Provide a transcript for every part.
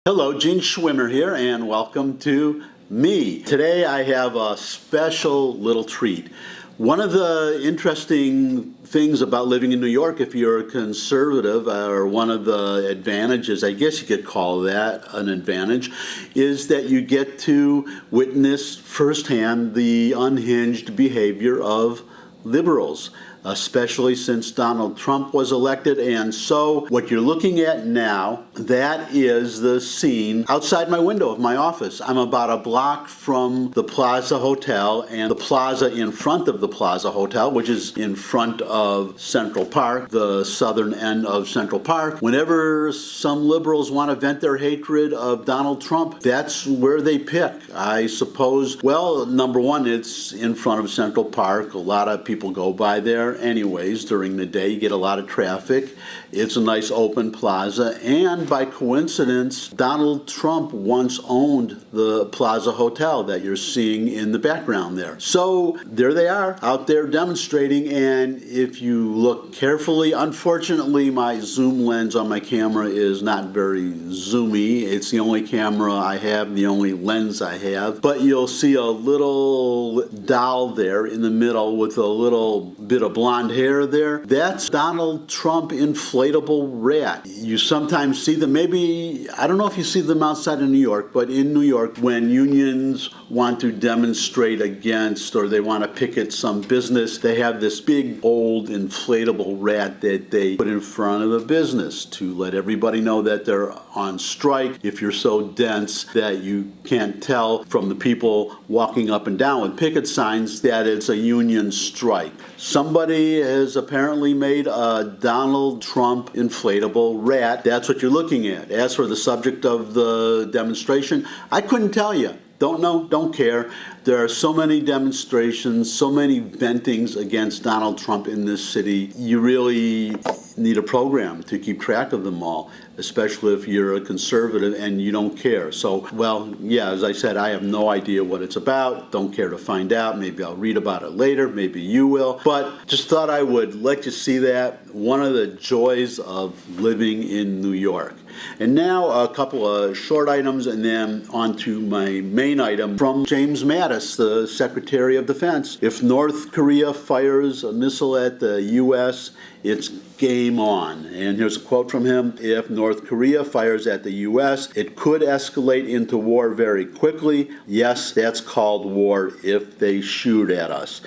Hello, Gene Schwimmer here, and welcome to me. Today I have a special little treat. One of the interesting things about living in New York, if you're a conservative, or one of the advantages, I guess you could call that an advantage, is that you get to witness firsthand the unhinged behavior of liberals, especially since Donald Trump was elected. And so what you're looking at now, that is the scene outside my window of my office. I'm about a block from the Plaza Hotel and the plaza in front of the Plaza Hotel, which is in front of Central Park, the southern end of Central Park. Whenever some liberals want to vent their hatred of Donald Trump, that's where they pick. I suppose, well, number one, it's in front of Central Park. A lot of people go by there anyways during the day. You get a lot of traffic. It's a nice open plaza, and by coincidence, Donald Trump once owned the Plaza Hotel that you're seeing in the background there. So there they are out there demonstrating, and if you look carefully, unfortunately my zoom lens on my camera is not very zoomy. It's the only camera I have, the only lens I have, but you'll see a little doll there in the middle with a little bit of blonde hair there. That's Donald Trump inflatable rat. You sometimes see them, maybe, I don't know if you see them outside of New York, but in New York, when unions want to demonstrate against or they want to picket some business, they have this big old inflatable rat that they put in front of a business to let everybody know that they're on strike. If you're so dense that you can't tell from the people walking up and down with picket signs that it's a union strike. Somebody has apparently made a Donald Trump inflatable rat. That's what you're looking at. As for the subject of the demonstration, I couldn't tell you. Don't know, don't care. There are so many demonstrations, so many ventings against Donald Trump in this city. You really need a program to keep track of them all, especially if you're a conservative and you don't care. So, well, yeah, as I said, I have no idea what it's about. Don't care to find out. Maybe I'll read about it later. Maybe you will. But just thought I would let you see that. One of the joys of living in New York. And now a couple of short items and then on to my main item from James Mattis, the Secretary of Defense. If North Korea fires a missile at the U.S., it's game on. And here's a quote from him. If North Korea fires at the U.S., it could escalate into war very quickly. Yes, that's called war if they shoot at us.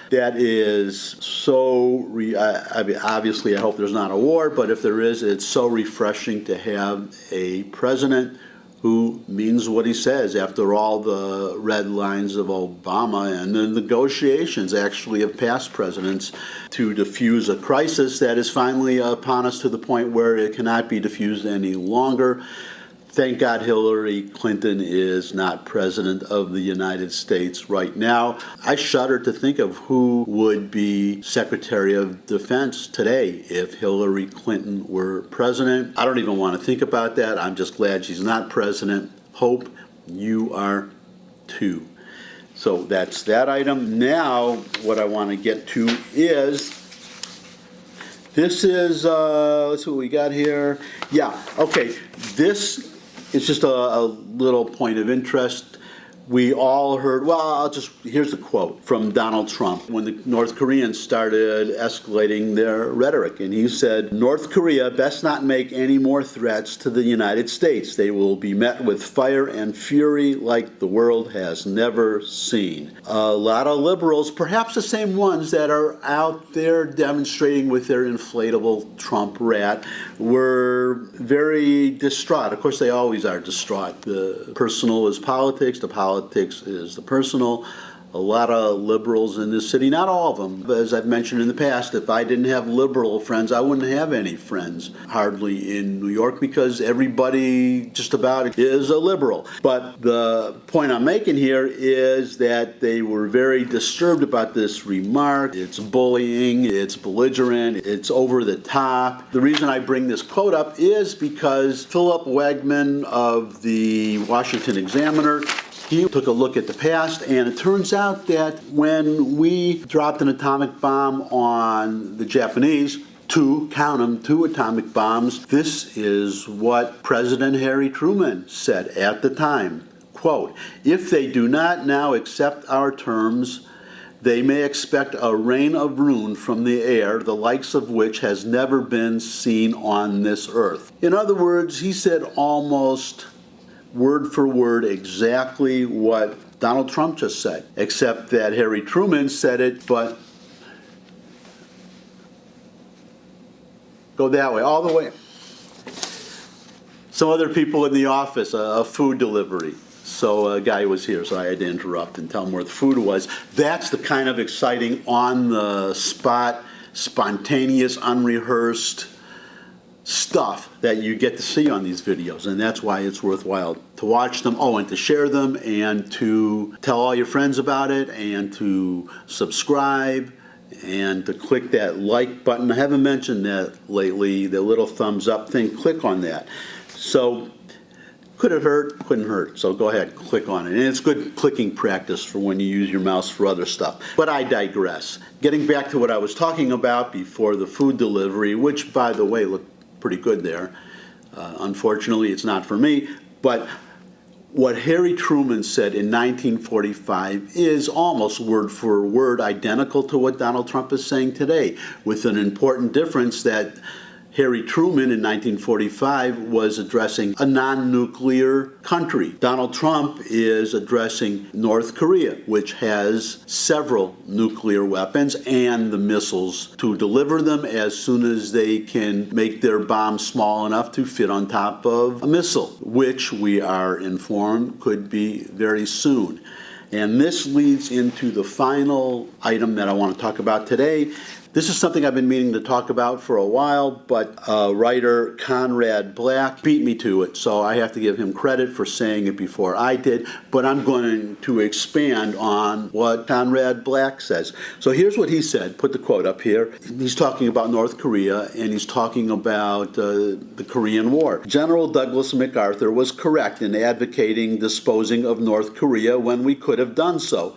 That is so, obviously I hope there's not a war, but if there is, it's so refreshing to have a president who means what he says. After all, the red lines of Obama and the negotiations actually of past presidents to diffuse a crisis that is finally upon us to the point where it cannot be diffused any longer. Thank God Hillary Clinton is not president of the United States right now. I shudder to think of who would be Secretary of Defense today if Hillary Clinton were president. I don't even want to think about that. I'm just glad she's not president. Hope you are too. So that's that item. Now what I want to get to is this is, let's see what we got here. Yeah, okay, this it's just a little point of interest. We all heard, well, here's a quote from Donald Trump when the North Koreans started escalating their rhetoric. And he said, North Korea best not make any more threats to the United States. They will be met with fire and fury like the world has never seen. A lot of liberals, perhaps the same ones that are out there demonstrating with their inflatable Trump rat, were very distraught. Of course, they always are distraught. The personal is politics, the politics is the personal. A lot of liberals in this city, not all of them, but as I've mentioned in the past, if I didn't have liberal friends, I wouldn't have any friends hardly in New York because everybody just about is a liberal. But the point I'm making here is that they were very disturbed about this remark. It's bullying, it's belligerent, it's over the top. The reason I bring this quote up is because Philip Wegman of the Washington Examiner, he took a look at the past, and it turns out that when we dropped an atomic bomb on the Japanese, count them, 2 atomic bombs. This is what President Harry Truman said at the time. Quote, "If they do not now accept our terms, they may expect a rain of ruin from the air, the likes of which has never been seen on this earth." In other words, he said almost word for word exactly what Donald Trump just said, except that Harry Truman said it, but go that way, all the way. Some other people in the office, a food delivery. So a guy was here, so I had to interrupt and tell him where the food was. That's the kind of exciting, on-the-spot, spontaneous, unrehearsed stuff that you get to see on these videos, and that's why it's worthwhile to watch them, and to share them, and to tell all your friends about it, and to subscribe, and to click that like button. I haven't mentioned that lately, the little thumbs up thing. Click on that. So could it hurt? Couldn't hurt. So go ahead, click on it. And it's good clicking practice for when you use your mouse for other stuff. But I digress. Getting back to what I was talking about before the food delivery, which, by the way, looked pretty good there. Unfortunately, it's not for me. But what Harry Truman said in 1945 is almost word for word identical to what Donald Trump is saying today, with an important difference that Harry Truman in 1945 was addressing a non-nuclear country. Donald Trump is addressing North Korea, which has several nuclear weapons and the missiles to deliver them as soon as they can make their bombs small enough to fit on top of a missile, which we are informed could be very soon. And this leads into the final item that I want to talk about today. This is something I've been meaning to talk about for a while, but writer Conrad Black beat me to it, so I have to give him credit for saying it before I did, but I'm going to expand on what Conrad Black says. So here's what he said. Put the quote up here. He's talking about North Korea, and he's talking about the Korean War. General Douglas MacArthur was correct in advocating disposing of North Korea when we could have done so.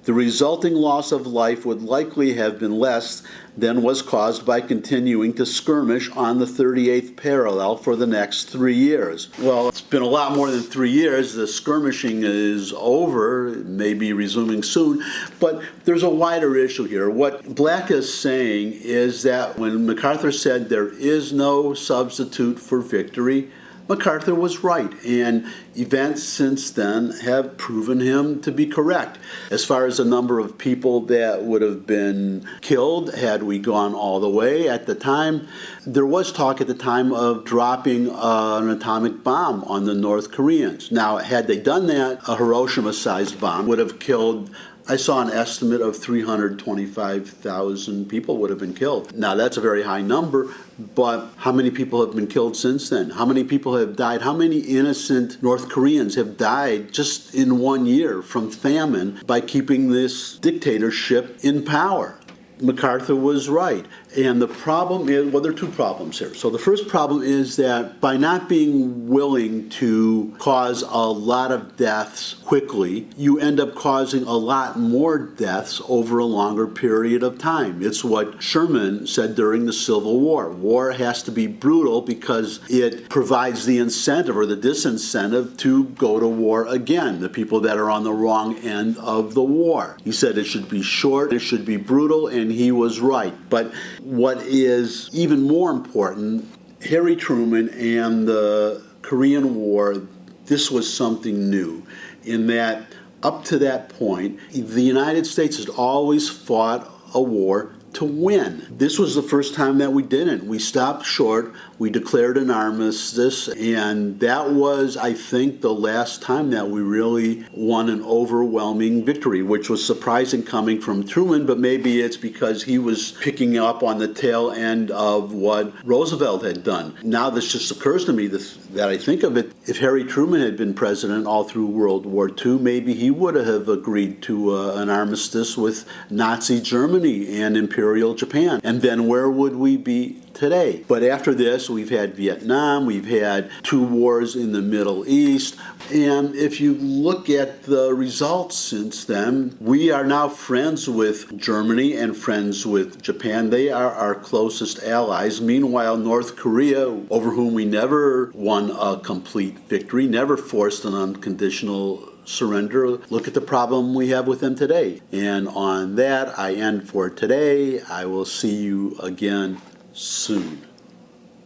The resulting loss of life would likely have been less than was caused by continuing to skirmish on the 38th parallel for the next 3 years. Well, it's been a lot more than 3 years. The skirmishing is over, maybe resuming soon, but there's a wider issue here. What Black is saying is that when MacArthur said there is no substitute for victory, MacArthur was right, and events since then have proven him to be correct. As far as the number of people that would have been killed had we gone all the way at the time, there was talk at the time of dropping an atomic bomb on the North Koreans. Now, had they done that, a Hiroshima-sized bomb would have killed, I saw an estimate of 325,000 people would have been killed. Now, that's a very high number, but how many people have been killed since then? How many people have died? How many innocent North Koreans have died just in 1 year from famine by keeping this dictatorship in power? MacArthur was right. And the problem is, well, there are two problems here. So the first problem is that by not being willing to cause a lot of deaths quickly, you end up causing a lot more deaths over a longer period of time. It's what Sherman said during the Civil War. War has to be brutal because it provides the incentive or the disincentive to go to war again, the people that are on the wrong end of the war. He said it should be short, it should be brutal, and he was right. But what is even more important, Harry Truman and the Korean War, this was something new in that up to that point, the United States had always fought a war to win. This was the first time that we didn't. We stopped short, we declared an armistice, and that was, I think, the last time that we really won an overwhelming victory, which was surprising coming from Truman, but maybe it's because he was picking up on the tail end of what Roosevelt had done. Now this just occurs to me that I think of it, if Harry Truman had been president all through World War II, maybe he would have agreed to an armistice with Nazi Germany and Imperial Japan. And then where would we be today. But after this, we've had Vietnam, we've had 2 wars in the Middle East, and if you look at the results since then, we are now friends with Germany and friends with Japan. They are our closest allies. Meanwhile, North Korea, over whom we never won a complete victory, never forced an unconditional surrender. Look at the problem we have with them today. And on that, I end for today. I will see you again soon.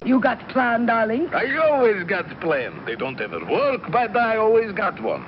You got a plan, darling? I always got a plan. They don't ever work, but I always got one.